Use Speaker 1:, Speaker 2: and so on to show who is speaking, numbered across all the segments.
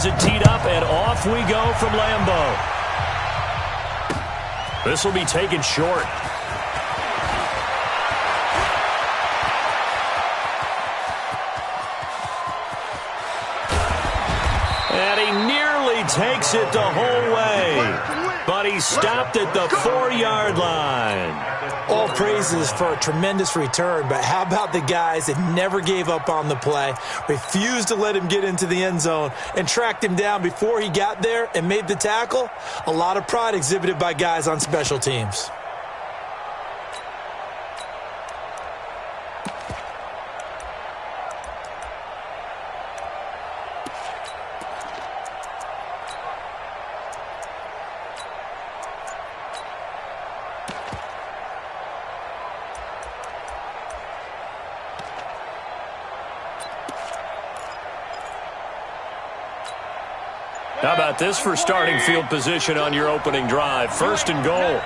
Speaker 1: has it teed up, and off we go from Lambeau. This will be taken short. And he nearly takes it the whole way. But he stopped at the 4-yard line.
Speaker 2: All praises for a tremendous return, but how about the guys that never gave up on the play, refused to let him get into the end zone, and tracked him down before he got there and made the tackle? A lot of pride exhibited by guys on special teams.
Speaker 1: How about this for starting field position on your opening drive? 1st and goal.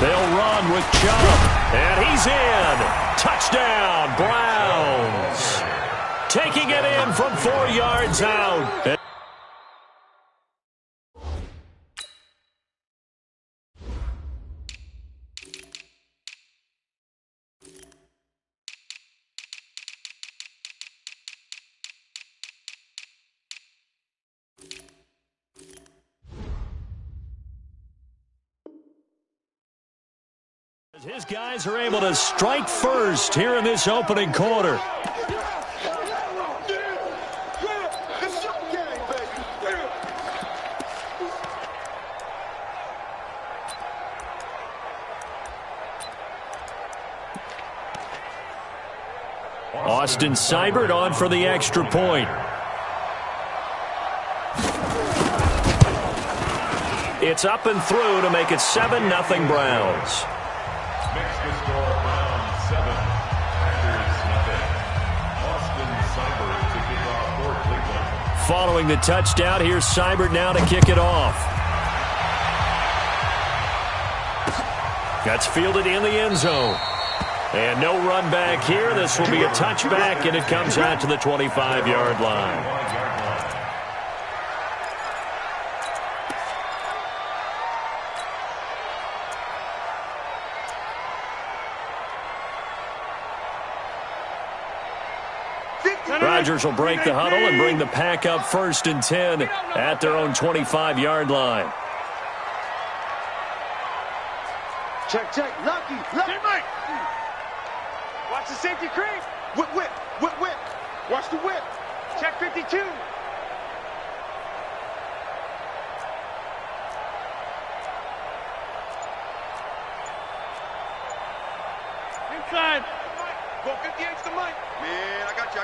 Speaker 1: They'll run with Chubb. And he's in. Touchdown, Browns. Taking it in from 4 yards out. His guys are able to strike first here in this opening quarter. Austin Seibert on for the extra point. It's up and through to make it 7-0 Browns.
Speaker 3: Makes the score Browns 7, Packers nothing. Austin Seibert to kick off for Cleveland.
Speaker 1: Following the touchdown, here's Seibert now to kick it off. That's fielded in the end zone. And no run back here. This will be a touchback, and it comes out to the 25-yard line. Rodgers will break the huddle and bring the pack up 1st and 10 at their own 25-yard line.
Speaker 4: Check. Lucky. Mike. Watch the safety creep. Whip. Watch the whip. Check 52. Inside. Go 58's the Mike. Man, I got you.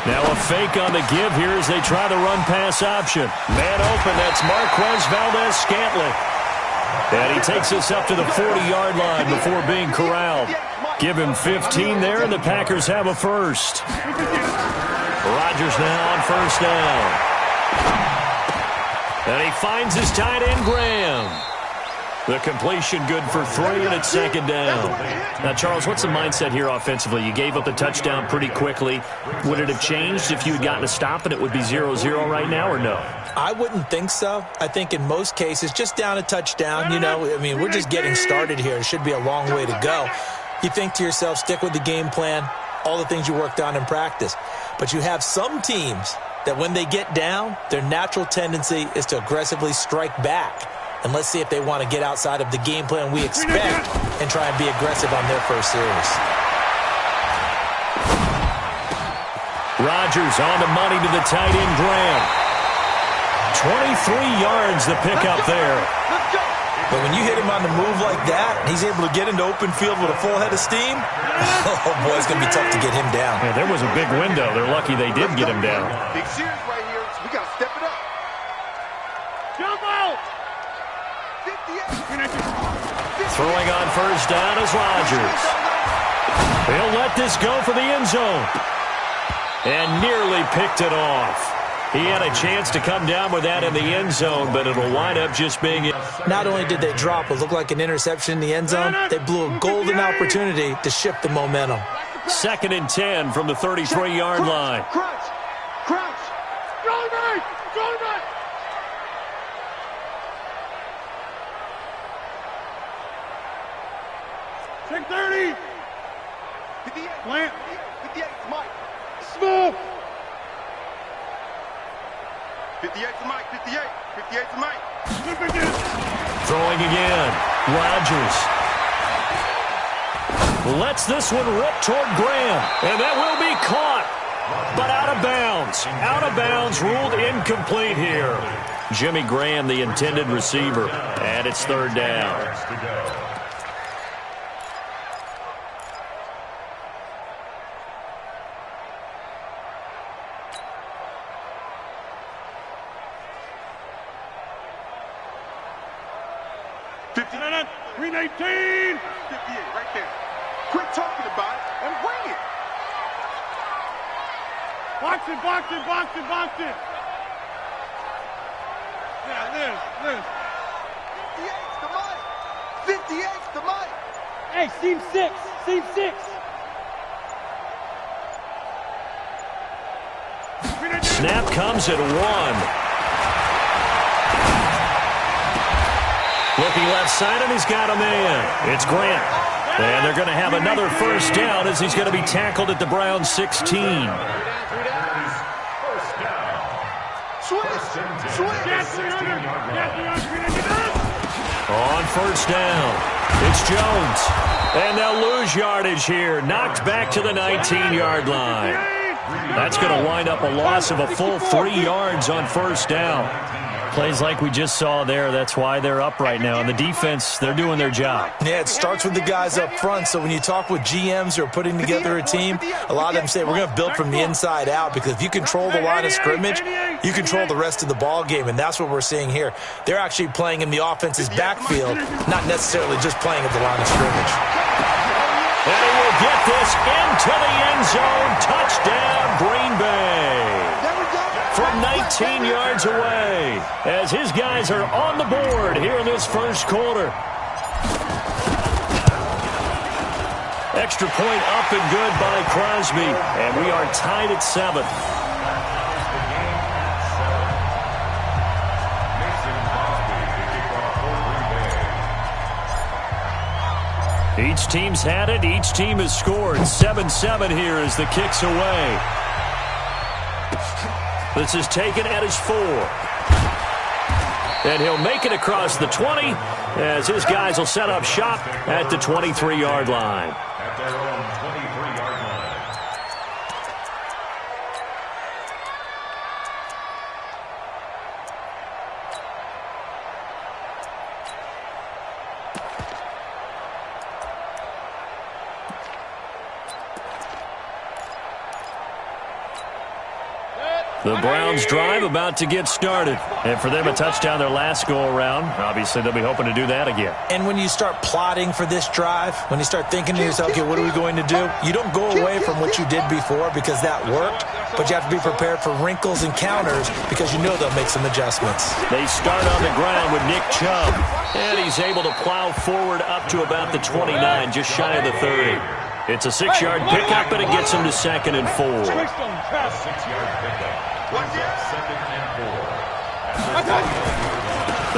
Speaker 1: Now a fake on the give here as they try the run-pass option. Man open, that's Marquez Valdez-Scantling. And he takes us up to the 40-yard line before being corralled. Give him 15 there, and the Packers have a first. Rodgers now on 1st down. And he finds his tight end, Graham. The completion good for 3, and it's 2nd down. Now, Charles, what's the mindset here offensively? You gave up the touchdown pretty quickly. Would it have changed if you had gotten a stop and it would be 0-0 right now, or no?
Speaker 2: I wouldn't think so. I think in most cases, just down a touchdown, we're just getting started here. It should be a long way to go. You think to yourself, stick with the game plan, all the things you worked on in practice. But you have some teams that when they get down, their natural tendency is to aggressively strike back. And let's see if they want to get outside of the game plan we expect and try and be aggressive on their first series.
Speaker 1: Rodgers on the money to the tight end, Graham. 23 yards the pickup there.
Speaker 2: But when you hit him on the move like that, and he's able to get into open field with a full head of steam, oh boy, it's going to be tough to get him down.
Speaker 1: Yeah, there was a big window. They're lucky they did get him down.
Speaker 4: Big series right here, so we got to step it up. Jump out!
Speaker 1: Throwing on 1st down is Rodgers. He'll let this go for the end zone. And nearly picked it off. He had a chance to come down with that in the end zone, but it'll wind up just being...
Speaker 2: Not only did they drop what looked like an interception in the end zone, they blew a golden opportunity to shift the momentum.
Speaker 1: 2nd and 10 from the 33-yard line.
Speaker 4: Crouch. Crouch. Go back. Go back. Check 30. 58. Plant. 58 to Mike. Smith. 58 to Mike. 58. 58 to Mike.
Speaker 1: Throwing again. Rodgers lets this one rip toward Graham. And that will be caught. But out of bounds. Out of bounds, ruled incomplete here. Jimmy Graham, the intended receiver. And it's 3rd down.
Speaker 4: Green 18. 58 right there. Quit talking about it and bring it. Box it, box it, box it, box it. Yeah, this. 58's the money. 58's the money. Hey, seam 6. Seam 6.
Speaker 1: Snap comes at 1. Looking left side, and he's got a man. It's Grant. And they're going to have another 1st down as he's going to be tackled at the Browns 16. On 1st down, it's Jones. And they'll lose yardage here. Knocked back to the 19-yard line. That's going to wind up a loss of a full 3 yards on 1st down. Plays like we just saw there, that's why they're up right now. And the defense, they're doing their job.
Speaker 2: Yeah, it starts with the guys up front. So when you talk with GMs who are putting together a team, a lot of them say we're going to build from the inside out, because if you control the line of scrimmage, you control the rest of the ball game, and that's what we're seeing here. They're actually playing in the offense's backfield, not necessarily just playing at the line of scrimmage.
Speaker 1: And he will get this into the end zone. Touchdown, Green Bay. From 19 yards away, as his guys are on the board here in this 1st quarter. Extra point up and good by Crosby, and we are tied at 7. Each team's had it. Each team has scored. 7-7 here as the kick's away. This is taken at his 4. And he'll make it across the 20 as his guys will set up shop at the 23-yard line.
Speaker 3: At their own 23-yard line.
Speaker 1: The Browns drive about to get started. And for them, a touchdown their last go-around. Obviously, they'll be hoping to do that again.
Speaker 2: And when you start plotting for this drive, when you start thinking to yourself, okay, what are we going to do? You don't go away from what you did before because that worked, but you have to be prepared for wrinkles and counters because you know they'll make some adjustments.
Speaker 1: They start on the ground with Nick Chubb, and he's able to plow forward up to about the 29, just shy of the 30. It's a 6-yard pickup, and it gets him to 2nd and 4.
Speaker 3: 6-yard pickup. Second and 4.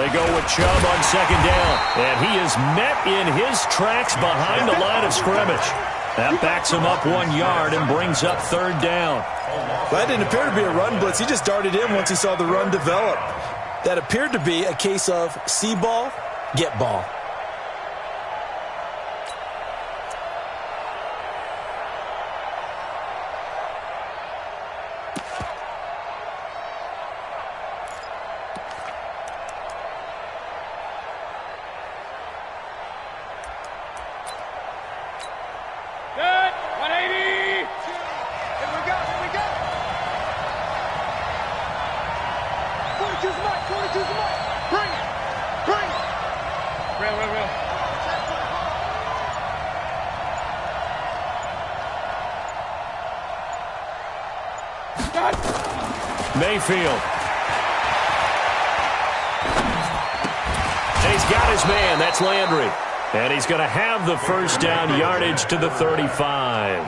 Speaker 1: They go with Chubb on 2nd down, and he is met in his tracks behind the line of scrimmage. That backs him up 1 yard and brings up 3rd down.
Speaker 2: That didn't appear to be a run blitz. He just darted in once he saw the run develop. That appeared to be a case of see ball, get ball.
Speaker 1: Mayfield. He's got his man. That's Landry. And he's going to have the first down, yardage to the 35.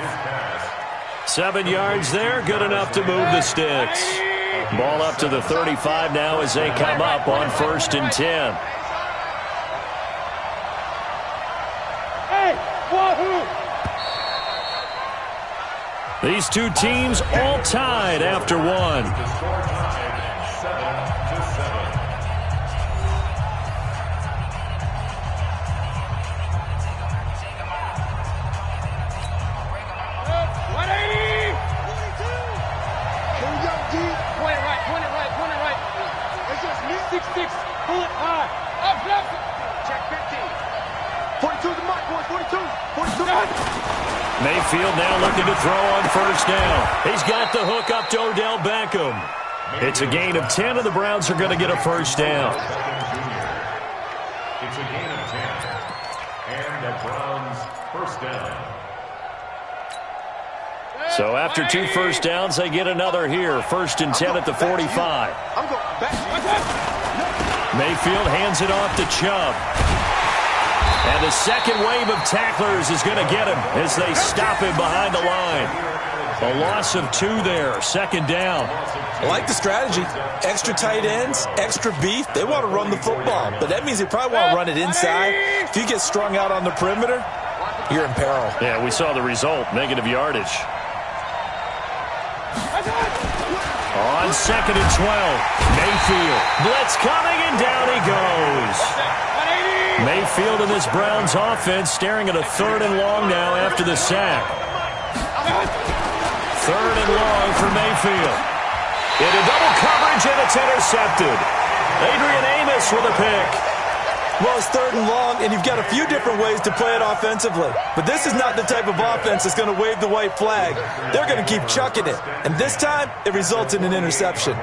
Speaker 1: 7 yards there, good enough to move the sticks. Ball up to the 35 now as they come up on 1st and 10. These two teams all tied after one.
Speaker 4: Pull it high. Up, left. Check 15. 42 to Mike, boys. 42. 42.
Speaker 1: Mayfield now looking to throw on 1st down. He's got the hook up to Odell Beckham. It's a gain of 10, and the Browns are going to get a 1st down.
Speaker 3: It's a gain of 10. And the Browns 1st down.
Speaker 1: So after 2 first downs, they get another here. 1st and 10 at the 45.
Speaker 4: I'm going back.
Speaker 1: Mayfield hands it off to Chubb. And the second wave of tacklers is going to get him as they stop him behind the line. A loss of 2 there, 2nd down.
Speaker 2: I like the strategy. Extra tight ends, extra beef. They want to run the football, but that means they probably want to run it inside. If you get strung out on the perimeter, you're in peril.
Speaker 1: Yeah, we saw the result, negative yardage. On 2nd and 12, Mayfield. Blitz coming, and down he goes. Mayfield and this Browns offense staring at a 3rd and long now after the sack. 3rd and long for Mayfield. Into double coverage, and it's intercepted. Adrian Amos with a pick.
Speaker 2: Well, it's 3rd and long, and you've got a few different ways to play it offensively. But this is not the type of offense that's going to wave the white flag. They're going to keep chucking it. And this time, it results in an interception.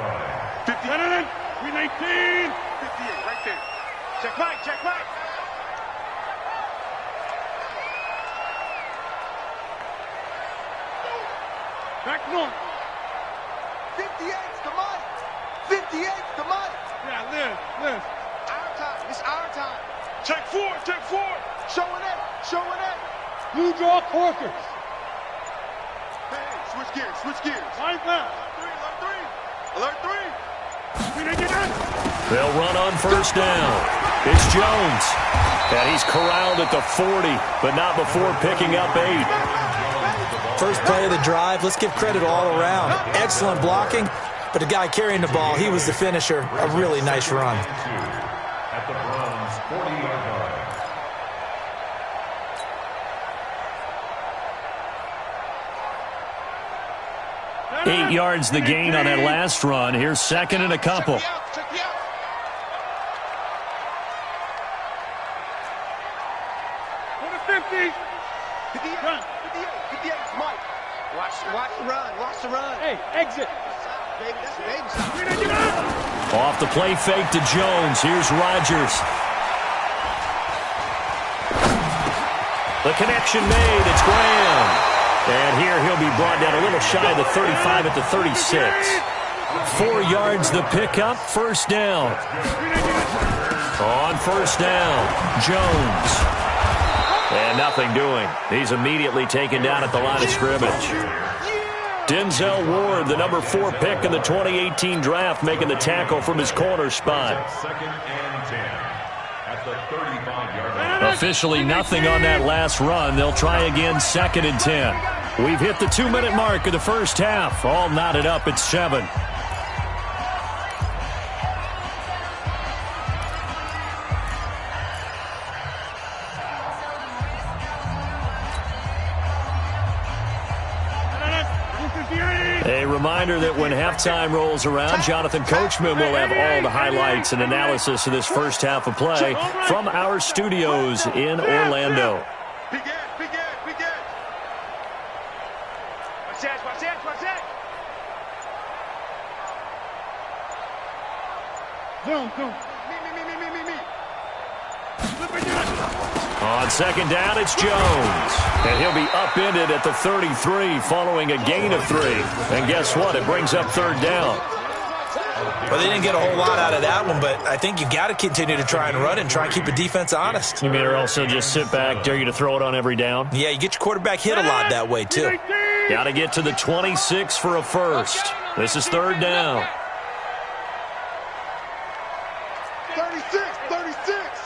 Speaker 4: 50. 319. 58, right there. Check Mike, check Mike. Back one. 58's the Mike. 58's the Mike. Yeah, live. Our time. It's our time. Check 4. Showing it. Blue draw Corkers. Hey, switch gears. Line left. Alert 3.
Speaker 1: They'll run on 1st down. It's Jones. And he's corralled at the 40, but not before picking up 8.
Speaker 2: First play of the drive, let's give credit all around. Excellent blocking, but the guy carrying the ball, he was the finisher. A really nice run.
Speaker 3: At the Browns 40-yard line.
Speaker 1: 8 yards the gain on that last run. Here's 2nd and a couple.
Speaker 4: Check me out. Go to 50. 58. Run. 58. Mike. Watch the run. Hey, exit. Baby, that's baby shot.
Speaker 1: Off the play fake to Jones. Here's Rodgers. The connection made. It's Graham. And here he'll be brought down a little shy of the 35 at the 36. 4 yards the pickup. 1st down. On 1st down, Jones. And nothing doing. He's immediately taken down at the line of scrimmage. Denzel Ward, the number 4 pick in the 2018 draft, making the tackle from his corner spot.
Speaker 3: 2nd and 10 at the 35-yard line.
Speaker 1: Officially nothing on that last run. They'll try again 2nd and 10. We've hit the 2-minute mark of the first half. All knotted up at 7. A reminder that when halftime rolls around, Jonathan Coachman will have all the highlights and analysis of this first half of play from our studios in Orlando. On 2nd down, it's Jones. And he'll be upended at the 33 following a gain of 3. And guess what? It brings up 3rd down.
Speaker 2: Well, they didn't get a whole lot out of that one, but I think you got to continue to try and run and try and keep the defense honest.
Speaker 1: You mean or also just sit back, dare you to throw it on every down?
Speaker 2: Yeah, you get your quarterback hit a lot that way, too.
Speaker 1: Got to get to the 26 for a first. This is third down.
Speaker 4: 36.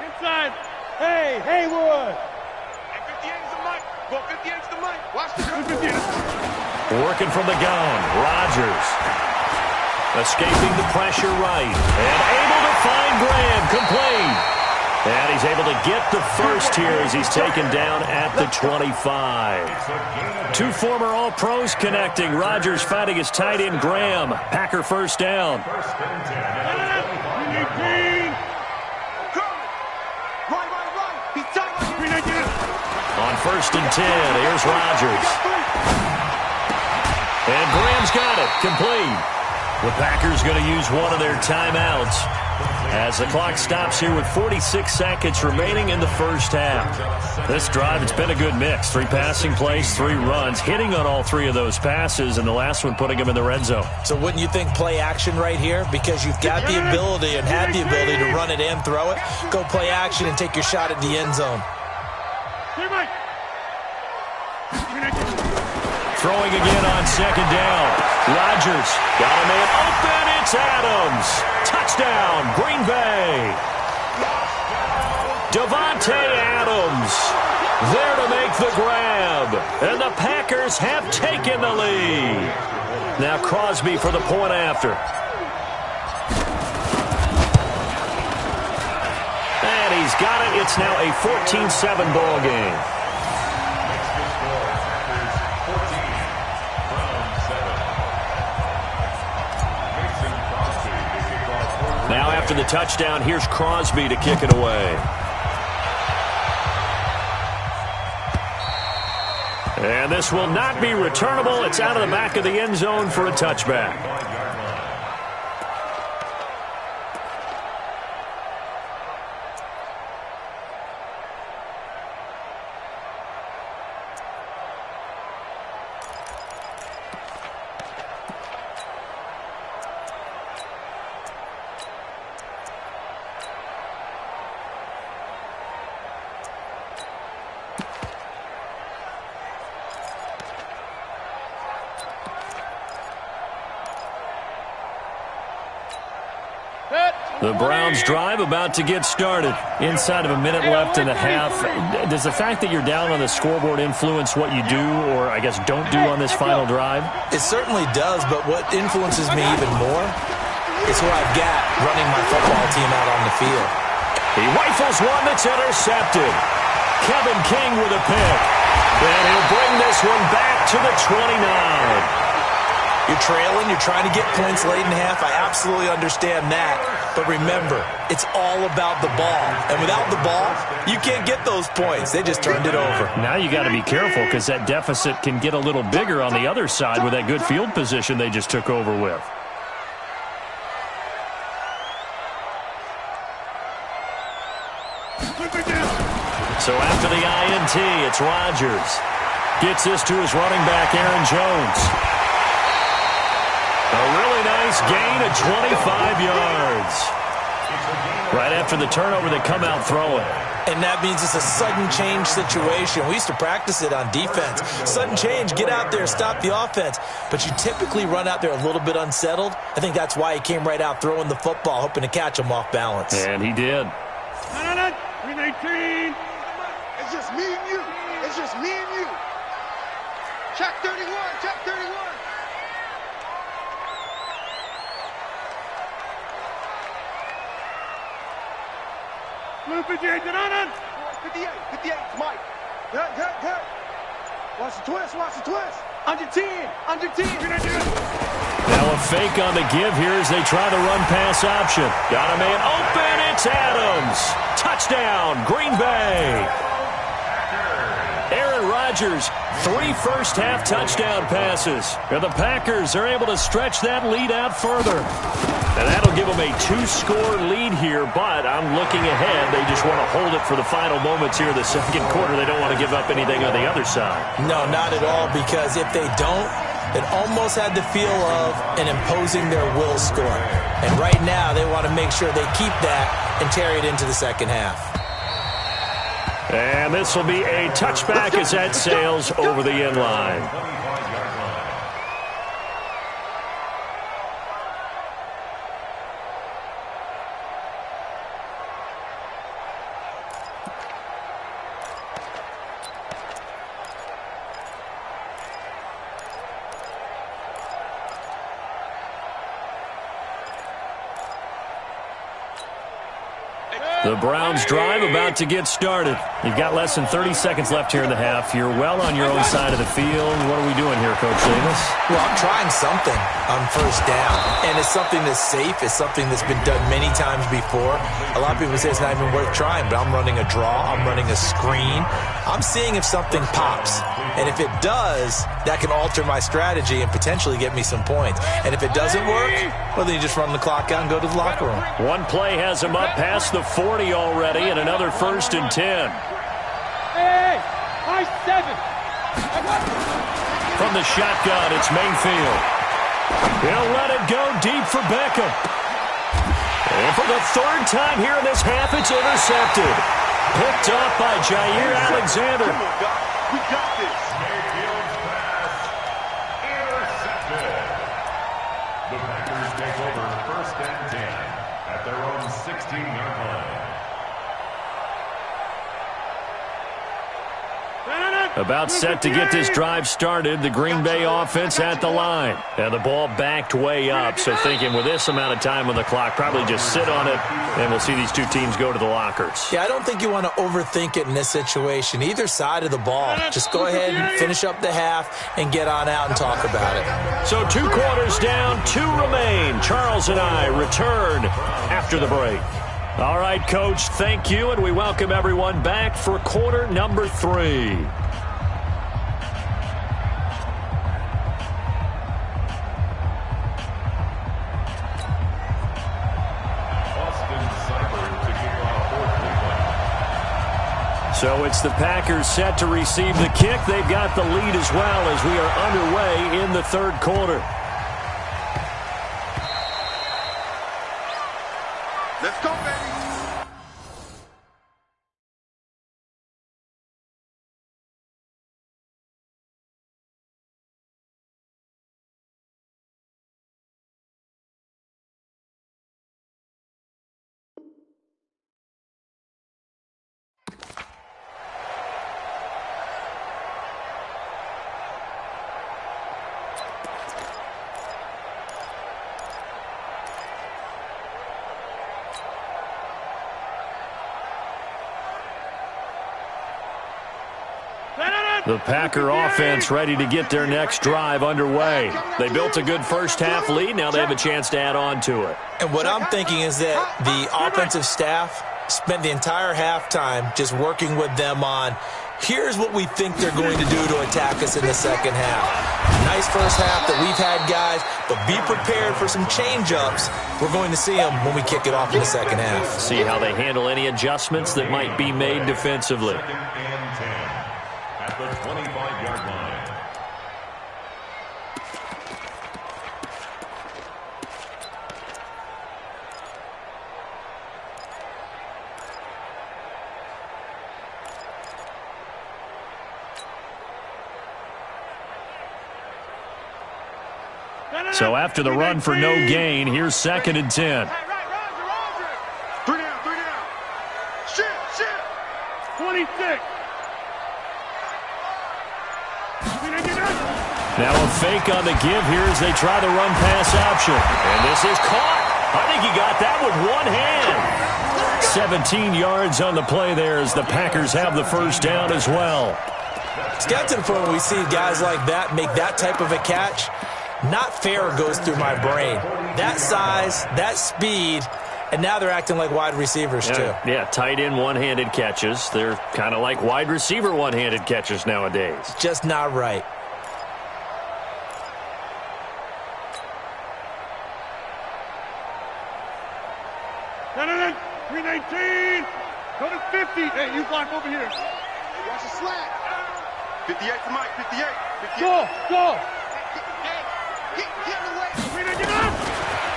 Speaker 4: Inside. Hey, Haywood. 58's the mic. Well, 58's the mic. Watch the 58.
Speaker 1: Working from the gun, Rodgers. Escaping the pressure right. And able to find Graham, complete. And he's able to get the first here as he's taken down at the 25. Two former All-Pros connecting. Rodgers fighting his tight end, Graham. Packer first down. On first and 10, here's Rodgers. And Graham's got it, complete. The Packers going to use one of their timeouts as the clock stops here with 46 seconds remaining in the first half. This drive, it's been a good mix. 3 passing plays, 3 runs, hitting on all 3 of those passes, and the last one putting them in the red zone.
Speaker 2: So wouldn't you think play action right here? Because you've got the ability and had the ability to run it and throw it. Go play action and take your shot at the end zone.
Speaker 1: Throwing again on second down. Rodgers got a man open. It's Adams. Touchdown, Green Bay. Davante Adams there to make the grab. And the Packers have taken the lead. Now Crosby for the point after. And he's got it. It's now a 14-7 ball game. Now after the touchdown, here's Crosby to kick it away. And this will not be returnable. It's out of the back of the end zone for a touchback. The Browns drive about to get started. Inside of a minute left and a half. Does the fact that you're down on the scoreboard influence what you do or, I guess, don't do on this final drive?
Speaker 2: It certainly does, but what influences me even more is who I've got running my football team out on the field.
Speaker 1: He rifles one that's intercepted. Kevin King with a pick. And he'll bring this one back to the 29.
Speaker 2: You're trailing, you're trying to get points late in half. I absolutely understand that. But remember, it's all about the ball. And without the ball, you can't get those points. They just turned it over.
Speaker 1: Now you got to be careful because that deficit can get a little bigger on the other side with that good field position they just took over with. So after the INT, it's Rodgers. Gets this to his running back, Aaron Jones. A really nice gain of 25 yards. Right after the turnover, they come out throwing.
Speaker 2: And that means it's a sudden change situation. We used to practice it on defense. Sudden change, get out there, stop the offense. But you typically run out there a little bit unsettled. I think that's why he came right out throwing the football, hoping to catch him off balance.
Speaker 1: And he did.
Speaker 4: 319. It's just me and you. It's just me and you. Check 31. Check 31. Blue 58, 58, 58, Mike. Good. Watch the twist, Under 10.
Speaker 1: Now a fake on the give here as they try the run-pass option. Got a man open, it's Adams. Touchdown, Green Bay. Aaron Rodgers, 3 first-half touchdown passes. And the Packers are able to stretch that lead out further. And that'll give them a 2-score lead here, but I'm looking ahead. They just want to hold it for the final moments here in the second quarter. They don't want to give up anything on the other side.
Speaker 2: No, not at all, because if they don't, it almost had the feel of an imposing their will score. And right now, they want to make sure they keep that and carry it into the second half.
Speaker 1: And this will be a touchback as that sails over the end line. The Browns drive about to get started. You've got less than 30 seconds left here in the half. You're well on your own side of the field. What are we doing here, Coach Davis?
Speaker 2: Well, I'm trying something on first down, and it's something that's safe. It's something that's been done many times before. A lot of people say it's not even worth trying, but I'm running a draw. I'm running a screen. I'm seeing if something pops, and if it does, that can alter my strategy and potentially get me some points. And if it doesn't work, well, then you just run the clock out and go to the locker room.
Speaker 1: One play has him up past the 40 already, and another 1st and 10.
Speaker 4: Hey, high 7.
Speaker 1: From the shotgun, it's Mayfield. He'll let it go deep for Beckham. And for the 3rd time here in this half, it's intercepted. Picked off by Jair Alexander.
Speaker 3: Come on, God. We got this. Mayfield's pass intercepted. The Packers take over 1st and 10 at their own 16-yard line.
Speaker 1: About set to get this drive started. The Green Bay offense at the line. And the ball backed way up. So thinking with this amount of time on the clock, probably just sit on it, and we'll see these two teams go to the lockers.
Speaker 2: Yeah, I don't think you want to overthink it in this situation. Either side of the ball. Just go ahead and finish up the half and get on out and talk about it.
Speaker 1: So 2 quarters down, 2 remain. Charles and I return after the break. All right, Coach, thank you, and we welcome everyone back for quarter number 3. So it's the Packers set to receive the kick. They've got the lead as well as we are underway in the 3rd quarter.
Speaker 4: Let's go, baby.
Speaker 1: The Packer offense ready to get their next drive underway. They built a good first-half lead. Now they have a chance to add on to it.
Speaker 2: And what I'm thinking is that the offensive staff spent the entire halftime just working with them on, here's what we think they're going to do to attack us in the second half. Nice first half that we've had, guys, but be prepared for some change-ups. We're going to see them when we kick it off in the second half.
Speaker 1: See how they handle any adjustments that might be made defensively.
Speaker 3: 2nd and 10 at the 25-yard line.
Speaker 1: So after the run for no gain, here's 2nd and 10.
Speaker 4: 3 down. Shit. 26.
Speaker 1: Now a fake on the give here as they try the run-pass option. And this is caught. I think he got that with one hand. 17 yards on the play there as the Packers have the first down as well.
Speaker 2: It's got to the point where we see guys like that make that type of a catch. Not fair goes through my brain. That size, that speed, And now they're acting like wide receivers, too.
Speaker 1: Yeah, tight end one-handed catches. They're kind of like wide receiver one-handed catches nowadays.
Speaker 2: Just not right.
Speaker 4: No. 319. Go to 50. Hey, you block over here. Watch the slack. 58 to Mike. 58. Go. Get in the way. Get up.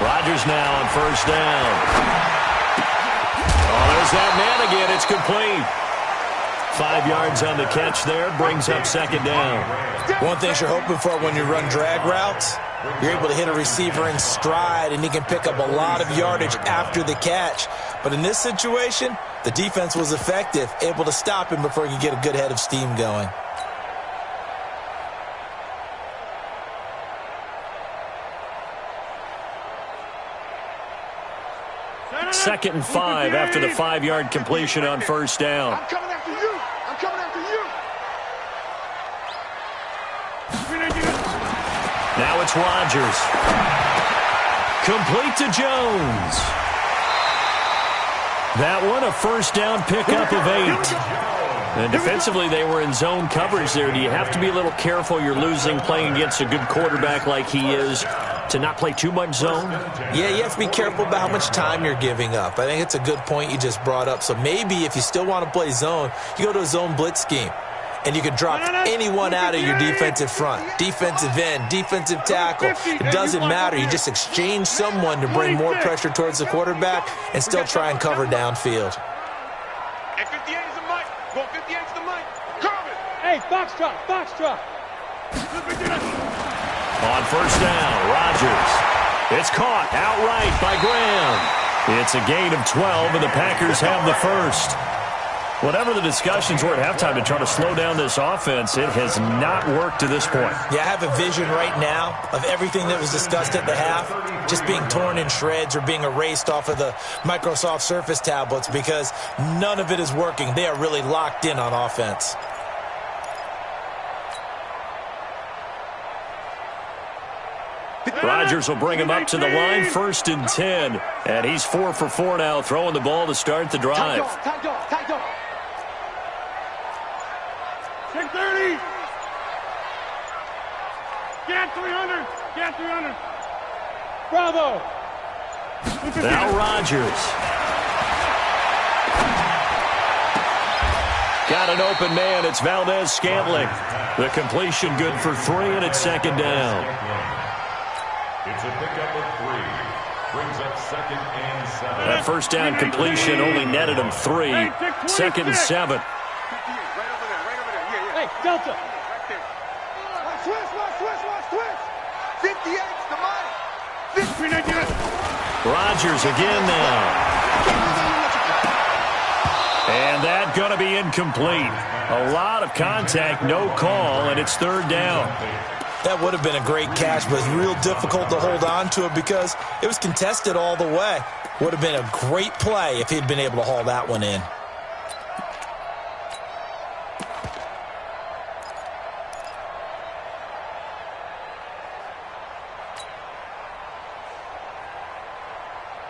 Speaker 1: Rodgers now on first down. Oh, there's that man again. It's complete. 5 yards on the catch there. Brings up second down.
Speaker 2: One thing you're hoping for when you run drag routes, you're able to hit a receiver in stride, and he can pick up a lot of yardage after the catch. But in this situation, the defense was effective, able to stop him before he could get a good head of steam going.
Speaker 1: Second and 5 after the 5-yard completion on first down.
Speaker 4: I'm coming after you.
Speaker 1: Now it's Rodgers. Complete to Jones. That one, a first down pickup of 8. And defensively, they were in zone coverage there. Do you have to be a little careful? You're losing playing against a good quarterback like he is to not play too much zone?
Speaker 2: Yeah, you have to be careful about how much time you're giving up. I think it's a good point you just brought up. So maybe if you still want to play zone, you go to a zone blitz scheme. And you can drop anyone out of your defensive front. Defensive end, defensive tackle. It doesn't matter. You just exchange someone to bring more pressure towards the quarterback and still try and cover downfield.
Speaker 4: And 58 is the mic. Go 58 is the mic. Corbin. Hey, Foxtrot.
Speaker 1: On first down, Rodgers. It's caught outright by Graham. It's a gain of 12, and the Packers have the first. Whatever the discussions were at halftime to try to slow down this offense, it has not worked to this point.
Speaker 2: Yeah, I have a vision right now of everything that was discussed at the half just being torn in shreds or being erased off of the Microsoft Surface tablets because none of it is working. They are really locked in on offense.
Speaker 1: Rodgers will bring him up to the line, 1st and 10. And he's 4 for 4 now, throwing the ball to start the drive.
Speaker 4: Tight dog. 630. Get 300. Bravo.
Speaker 1: Now Rodgers. Got an open man. It's Valdez-Scantling. The completion good for 3, and it's second down.
Speaker 3: It's a pickup of 3. Brings up 2nd and 7.
Speaker 1: That first down completion only netted him 3. 2nd and 7.
Speaker 4: Hey, Delta. Right there. Watch. 58's the money.
Speaker 1: Rodgers again now. And that going to be incomplete. A lot of contact, no call, and it's 3rd down.
Speaker 2: That would have been a great catch, but it's real difficult to hold on to it because it was contested all the way. Would have been a great play if he'd been able to haul that one in.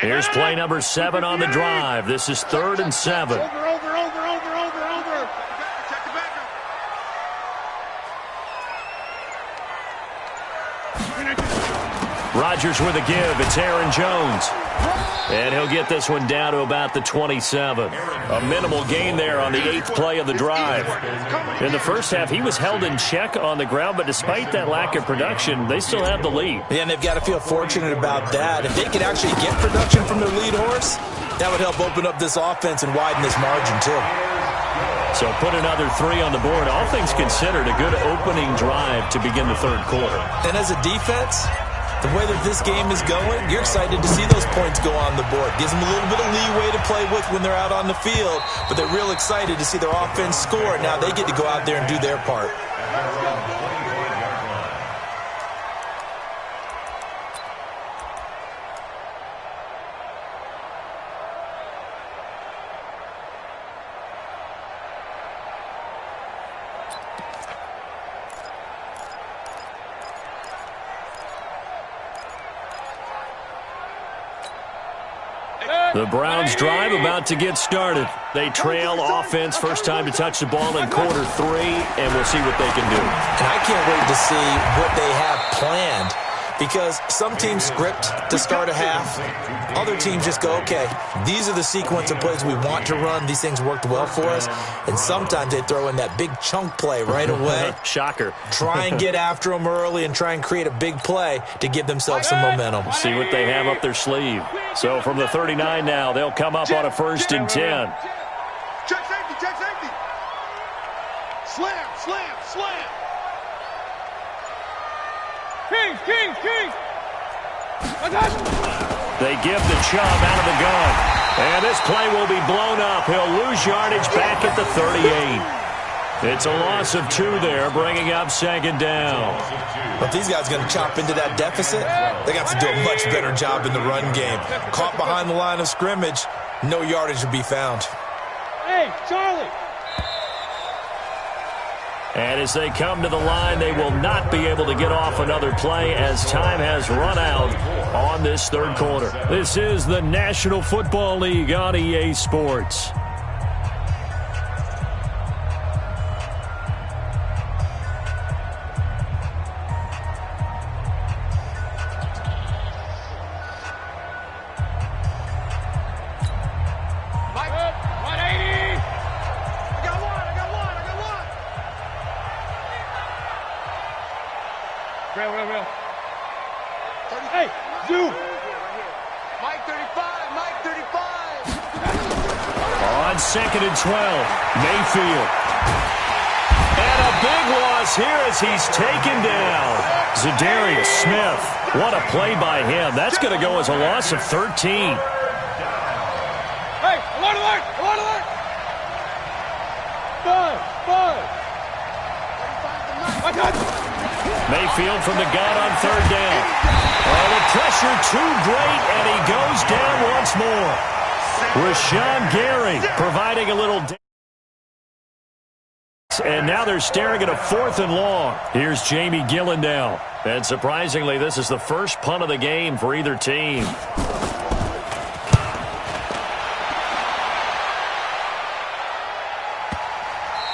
Speaker 1: Here's play number 7 on the drive. This is 3rd and 7.
Speaker 4: Over. Check the back up.
Speaker 1: Rodgers with a give. It's Aaron Jones. And he'll get this one down to about the 27. A minimal gain there on the 8th play of the drive. In the first half, he was held in check on the ground, but despite that lack of production, they still have the lead.
Speaker 2: Yeah, and they've got to feel fortunate about that. If they could actually get production from their lead horse, that would help open up this offense and widen this margin, too.
Speaker 1: So put another 3 on the board. All things considered, a good opening drive to begin the 3rd quarter.
Speaker 2: And as a defense, the way that this game is going, you're excited to see those points go on the board. Gives them a little bit of leeway to play with when they're out on the field, but they're real excited to see their offense score. Now they get to go out there and do their part.
Speaker 1: The Browns drive about to get started. They trail offense first time to touch the ball in quarter 3, and we'll see what they can do.
Speaker 2: And I can't wait to see what they have planned, because some teams script to start a half. Other teams just go, okay, these are the sequence of plays we want to run. These things worked well for us. And sometimes they throw in that big chunk play right away.
Speaker 1: Shocker.
Speaker 2: Try and get after them early and try and create a big play to give themselves some momentum.
Speaker 1: See what they have up their sleeve. So from the 39 now, they'll come up on a 1st and 10.
Speaker 4: Check safety, check safety. Slam, slam, slam. King.
Speaker 1: They give the Chubb out of the gun. And this play will be blown up. He'll lose yardage back at the 38. It's a loss of 2 there, bringing up 2nd down.
Speaker 2: But these guys are going to chop into that deficit. They got to do a much better job in the run game. Caught behind the line of scrimmage, no yardage will be found.
Speaker 4: Hey, Charlie.
Speaker 1: And as they come to the line, they will not be able to get off another play as time has run out on this 3rd quarter. This is the National Football League on EA Sports.
Speaker 4: Real. Hey, Zoo. Mike 35.
Speaker 1: On 2nd and 12, Mayfield. And a big loss here as he's taken down. Zadarius Smith. What a play by him. That's going to go as a loss of 13.
Speaker 4: Hey, alert. 5.
Speaker 1: Mayfield from the gun on 3rd down. Oh, the pressure too great, and he goes down once more. Rashawn Gary providing a little damage. And now they're staring at a 4th and long. Here's Jamie Gillen now. And surprisingly, this is the first punt of the game for either team.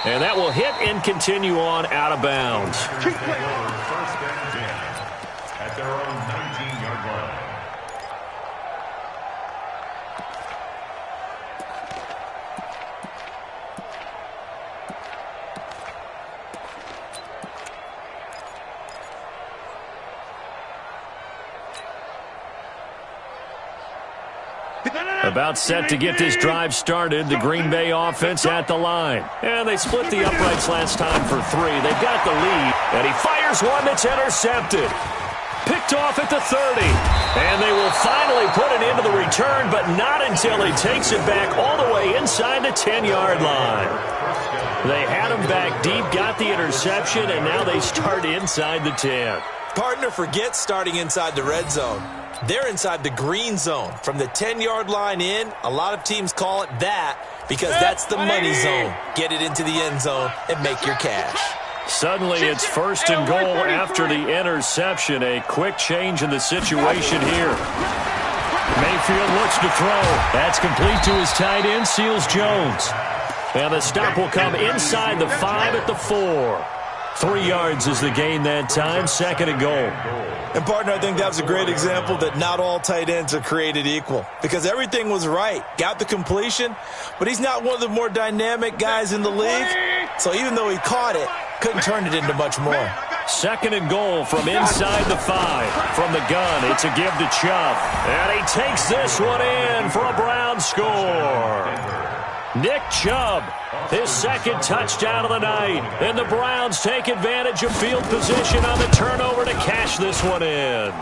Speaker 1: And that will hit and continue on out of bounds.
Speaker 3: First and 10 at their own 19-yard line.
Speaker 1: About set to get this drive started, the Green Bay offense at the line. And they split the uprights last time for 3. They've got the lead, and he fires one that's intercepted. Picked off at the 30. And they will finally put it into the return, but not until he takes it back all the way inside the 10-yard line. They had him back deep, got the interception, and now they start inside the 10.
Speaker 2: Partner, forget starting inside the red zone. They're inside the green zone. From the 10-yard line in, a lot of teams call it that because that's the money zone. Get it into the end zone and make your cash.
Speaker 1: Suddenly it's 1st and goal after the interception. A quick change in the situation here. Mayfield looks to throw. That's complete to his tight end, Seals Jones. And the stop will come inside the 5 at the 4. 3 yards is the gain that time, 2nd and goal.
Speaker 2: And, partner, I think that was a great example that not all tight ends are created equal because everything was right. Got the completion, but he's not one of the more dynamic guys in the league. So even though he caught it, couldn't turn it into much more.
Speaker 1: 2nd and goal from inside the 5. From the gun, it's a give to Chubb. And he takes this one in for a Brown score. Nick Chubb, his 2nd touchdown of the night. And the Browns take advantage of field position on the turnover to cash this one in.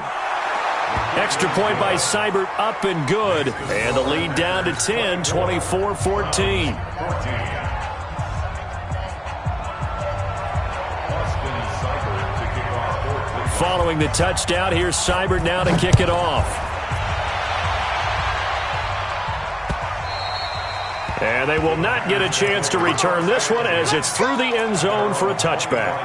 Speaker 1: Extra point by Seibert, up and good. And the lead down to 10, 24-14. Following the touchdown, here's Seibert now to kick it off. And they will not get a chance to return this one as it's through the end zone for a touchback.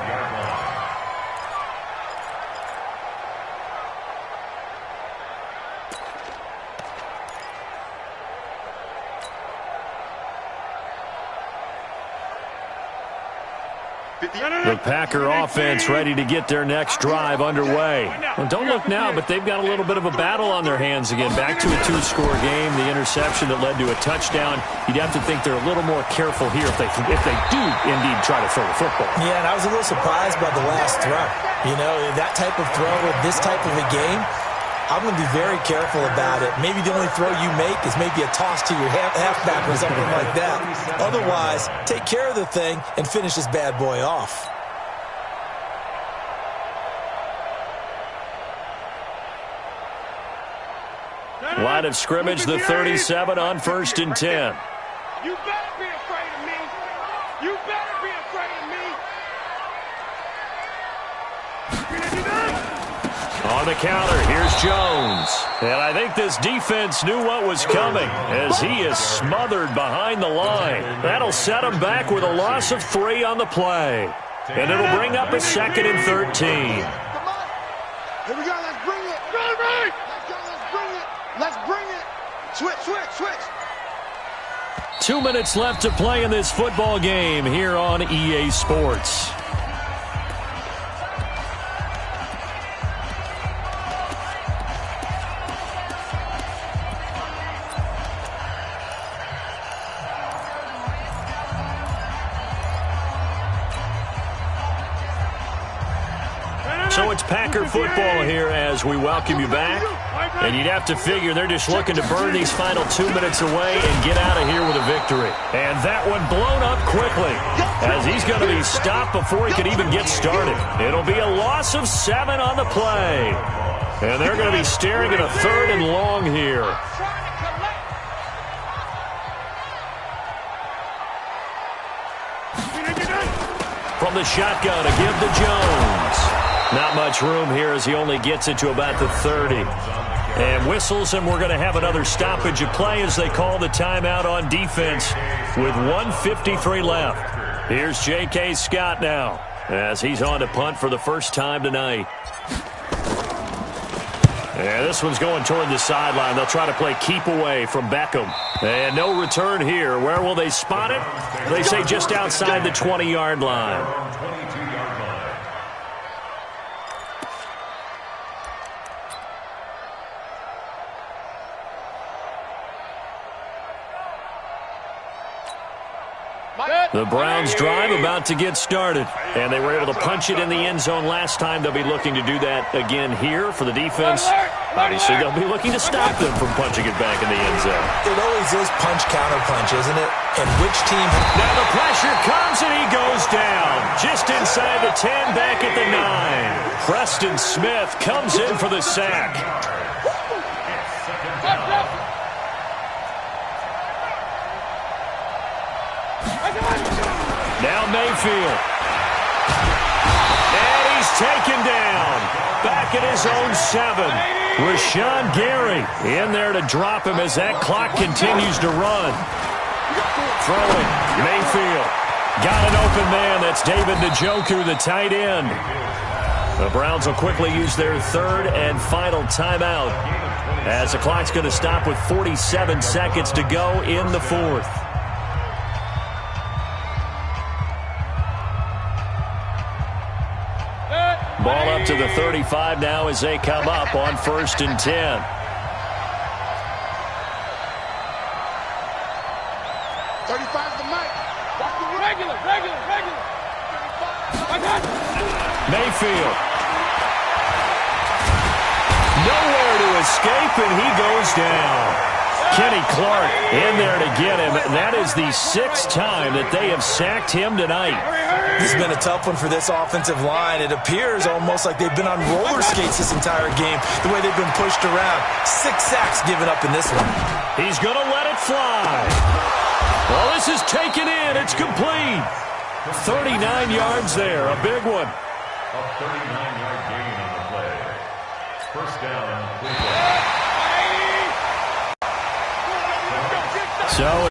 Speaker 1: The Packer offense ready to get their next drive underway. Well, don't look now, but they've got a little bit of a battle on their hands again. Back to a 2-score game. The interception that led to a touchdown. You'd have to think they're a little more careful here if they do indeed try to throw the football.
Speaker 2: Yeah, and I was a little surprised by the last throw. You know, that type of throw with this type of a game, I'm going to be very careful about it. Maybe the only throw you make is maybe a toss to your halfback or something like that. Otherwise, take care of the thing and finish this bad boy off.
Speaker 1: Line of scrimmage, the 37 on 1st and 10.
Speaker 4: You better be afraid of me. You better be afraid of me.
Speaker 1: On the counter, here's Jones. And I think this defense knew what was coming as he is smothered behind the line. That'll set him back with a loss of 3 on the play. And it'll bring up a 2nd and 13.
Speaker 4: Here we go. Let's bring it. Let's go. Let's bring it. Let's bring it. Switch.
Speaker 1: 2 minutes left to play in this football game here on EA Sports. So it's Packer football here as we welcome you back. And you'd have to figure they're just looking to burn these final 2 minutes away and get out of here with a victory. And that one blown up quickly as he's going to be stopped before he could even get started. It'll be a loss of 7 on the play. And they're going to be staring at a 3rd and long here. From the shotgun, a give to Jones. Not much room here as he only gets it to about the 30. And whistles, and we're going to have another stoppage of play as they call the timeout on defense with 1:53 left. Here's J.K. Scott now as he's on to punt for the first time tonight. And this one's going toward the sideline. They'll try to play keep away from Beckham. And no return here. Where will they spot it? They say just outside the 20-yard line. The Browns drive about to get started, and they were able to punch it in the end zone last time. They'll be looking to do that again here for the defense. Obviously, they'll be looking to stop them from punching it back in the end zone.
Speaker 2: It always is punch-counter-punch, isn't it? And which team...
Speaker 1: Now the pressure comes, and he goes down. Just inside the 10, back at the 9. Preston Smith comes in for the sack. Now Mayfield. And he's taken down. Back at his own 7. Rashawn Gary in there to drop him as that clock continues to run. Throwing. Mayfield. Got an open man. That's David Njoku, the tight end. The Browns will quickly use their 3rd and final timeout as the clock's going to stop with 47 seconds to go in the 4th. Ball up to the 35 now as they come up on 1st and 10.
Speaker 4: 35's the mic. Regular.
Speaker 1: Mayfield. Nowhere to escape, and he goes down. Kenny Clark in there to get him. That is the 6th time that they have sacked him tonight.
Speaker 2: This has been a tough one for this offensive line. It appears almost like they've been on roller skates this entire game, the way they've been pushed around. 6 sacks given up in this one.
Speaker 1: He's going to let it fly. Well, this is taken in. It's complete. 39 yards there. A big one.
Speaker 3: A 39-yard gain on the play. First down, Cleveland.
Speaker 1: So